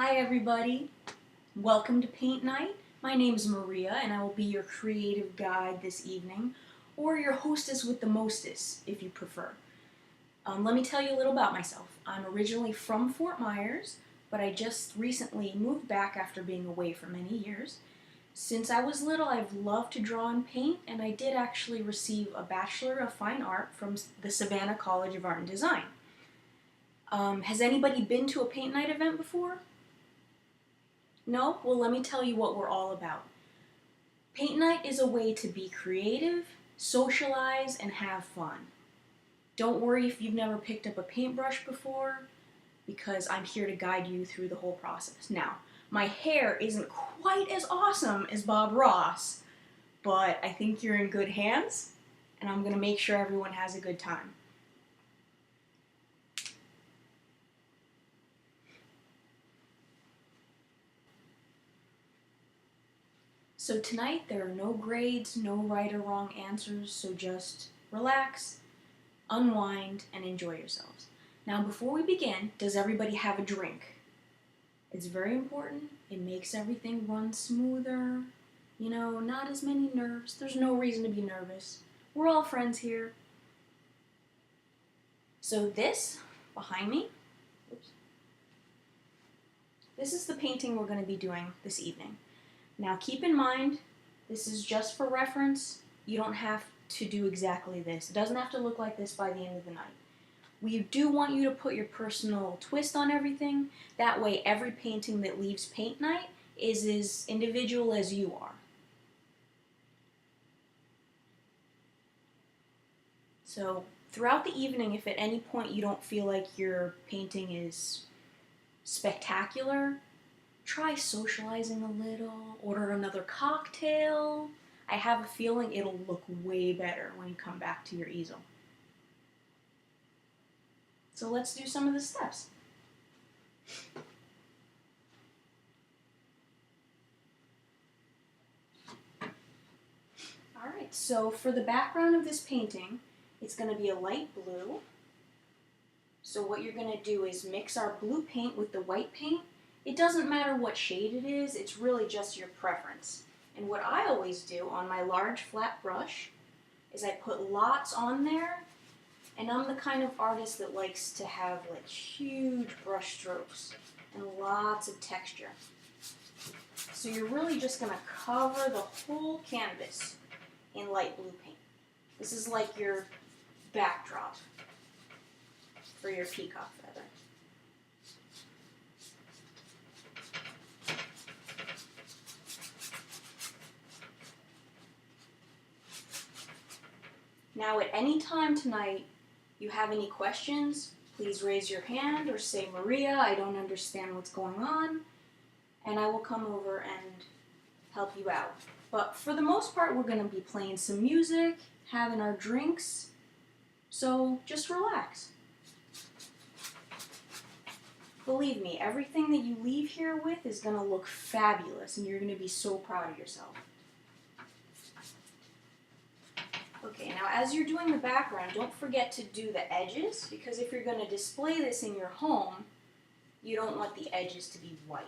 Hi everybody, welcome to PaintNite. My name is Maria and I will be your creative guide this evening, or your hostess with the mostess if you prefer. Let me tell you a little about myself. I'm originally from Fort Myers, but I just recently moved back after being away for many years. Since I was little, I've loved to draw and paint, and I did actually receive a Bachelor of Fine Art from the Savannah College of Art and Design. Has anybody been to a Paint Night event before? No? Well, let me tell you what we're all about. Paint Night is a way to be creative, socialize, and have fun. Don't worry if you've never picked up a paintbrush before, because I'm here to guide you through the whole process. Now, my hair isn't quite as awesome as Bob Ross, but I think you're in good hands, and I'm going to make sure everyone has a good time. So tonight there are no grades, no right or wrong answers, so just relax, unwind, and enjoy yourselves. Now before we begin, does everybody have a drink? It's very important. It makes everything run smoother. You know, not as many nerves. There's no reason to be nervous. We're all friends here. So this, behind me, this is the painting we're going to be doing this evening. Now keep in mind, this is just for reference. You don't have to do exactly this. It doesn't have to look like this by the end of the night. We do want you to put your personal twist on everything. That way every painting that leaves Paint Night is as individual as you are. So throughout the evening, if at any point you don't feel like your painting is spectacular, try socializing a little, order another cocktail. I have a feeling it'll look way better when you come back to your easel. So let's do some of the steps. Alright, so for the background of this painting, it's going to be a light blue. So what you're going to do is mix our blue paint with the white paint. It doesn't matter what shade it is, it's really just your preference. And what I always do on my large flat brush is I put lots on there, and I'm the kind of artist that likes to have like huge brush strokes and lots of texture. So you're really just going to cover the whole canvas in light blue paint. This is like your backdrop for your peacock feather. Now at any time tonight you have any questions, please raise your hand or say, Maria, I don't understand what's going on, and I will come over and help you out. But for the most part, we're going to be playing some music, having our drinks, so just relax. Believe me, everything that you leave here with is going to look fabulous, and you're going to be so proud of yourself. Okay, now as you're doing the background, don't forget to do the edges, because if you're going to display this in your home, you don't want the edges to be white.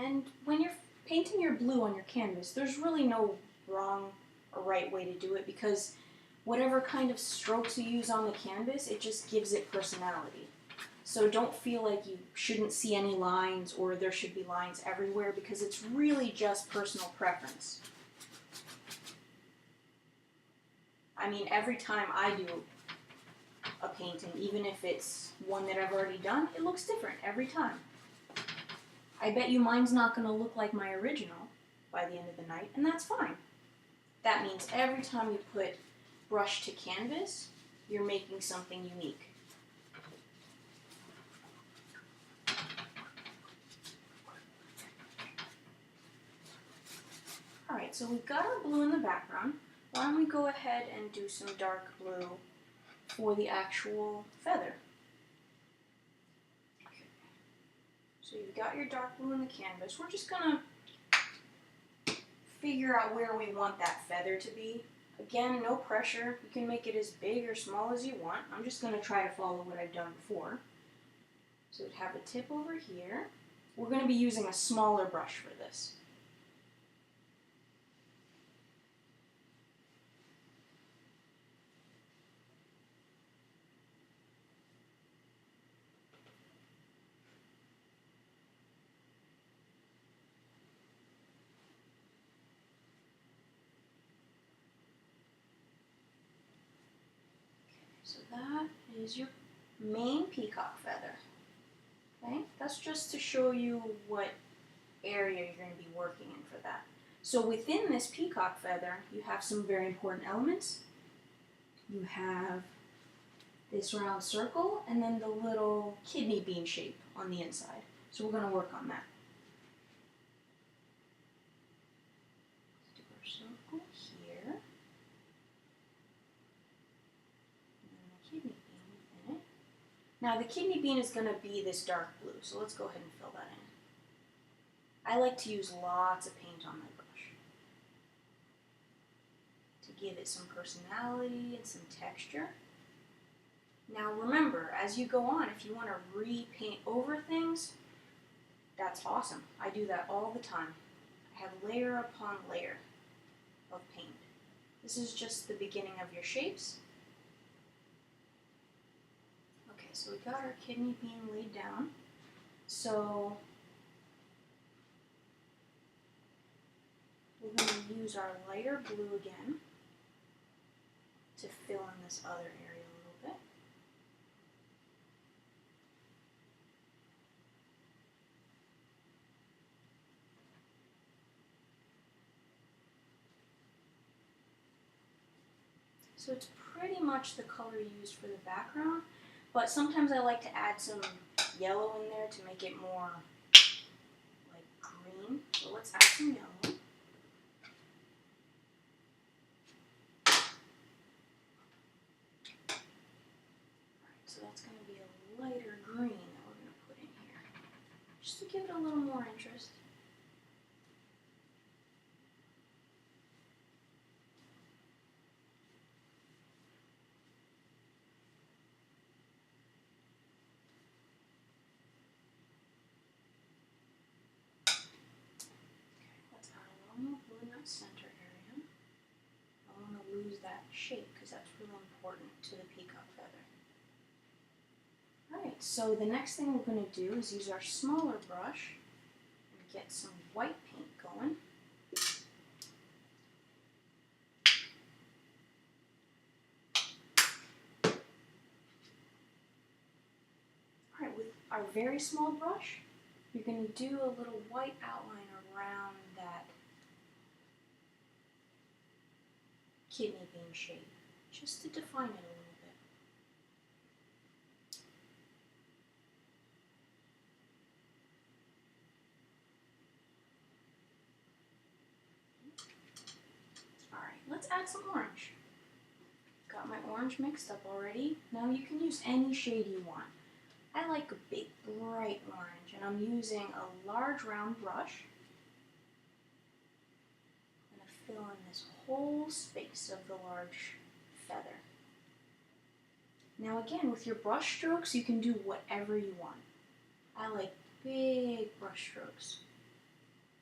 And when you're painting your blue on your canvas, there's really no wrong or right way to do it, because whatever kind of strokes you use on the canvas, it just gives it personality. So don't feel like you shouldn't see any lines or there should be lines everywhere, because it's really just personal preference. I mean, every time I do a painting, even if it's one that I've already done, it looks different every time. I bet you mine's not going to look like my original by the end of the night, and that's fine. That means every time you put brush to canvas, you're making something unique. Alright, Alright, so we've got our blue in the background. Why don't we go ahead and do some dark blue for the actual feather. Okay. So you've got your dark blue in the canvas. We're just going to figure out where we want that feather to be. Again, no pressure. You can make it as big or small as you want. I'm just going to try to follow what I've done before. So we'd have a tip over here. We're going to be using a smaller brush for this. So that is your main peacock feather. Okay, that's just to show you what area you're going to be working in for that. So within this peacock feather, you have some very important elements. You have this round circle and then the little kidney bean shape on the inside. So we're going to work on that. Let's do our circle here. Kidney bean in it. Now the kidney bean is going to be this dark blue, so let's go ahead and fill that in. I like to use lots of paint on my brush to give it some personality and some texture. Now remember, as you go on, if you want to repaint over things, that's awesome. I do that all the time. I have layer upon layer of paint. This is just the beginning of your shapes. So we got our kidney bean laid down. So we're going to use our lighter blue again to fill in this other area a little bit. So it's pretty much the color used for the background. But sometimes I like to add some yellow in there to make it more like green. So let's add some yellow. Alright, so that's going to be a lighter green that we're going to put in here. Just to give it a little more interest. Center area. I don't want to lose that shape because that's really important to the peacock feather. Alright, so the next thing we're going to do is use our smaller brush and get some white paint going. Alright, with our very small brush, you're going to do a little white outline around that kidney bean shape, just to define it a little bit. Alright, let's add some orange. Got my orange mixed up already. Now you can use any shade you want. I like a big bright orange, and I'm using a large round brush. Fill in this whole space of the large feather. Now again, with your brush strokes, you can do whatever you want. I like big brush strokes,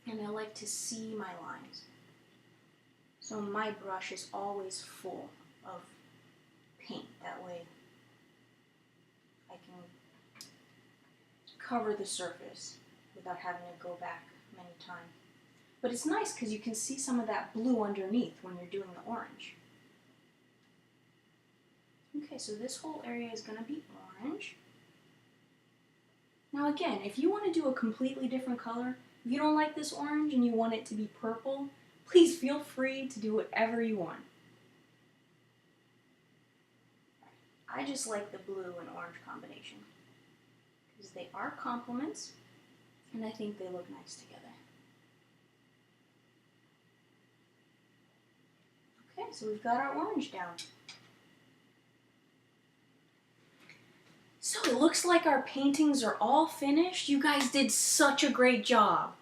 and I like to see my lines. So my brush is always full of paint. That way I can cover the surface without having to go back many times. But it's nice because you can see some of that blue underneath when you're doing the orange. Okay, so this whole area is going to be orange. Now again, if you want to do a completely different color, if you don't like this orange and you want it to be purple, please feel free to do whatever you want. I just like the blue and orange combination because they are complements and I think they look nice together. so we've got our orange down. So it looks like our paintings are all finished. You guys did such a great job.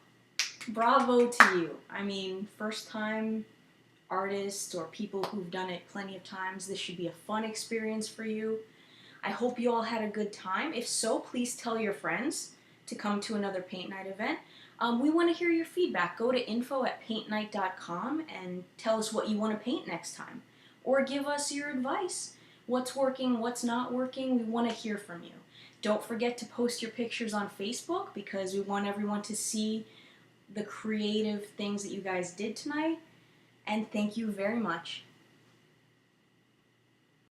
Bravo to you. I mean, first time artists or people who've done it plenty of times, this should be a fun experience for you. I hope you all had a good time. If so, please tell your friends to come to another Paint Night event. We want to hear your feedback. Go to info@paintnite.com and tell us what you want to paint next time. Or give us your advice. What's working, what's not working, we want to hear from you. Don't forget to post your pictures on Facebook because we want everyone to see the creative things that you guys did tonight. And thank you very much.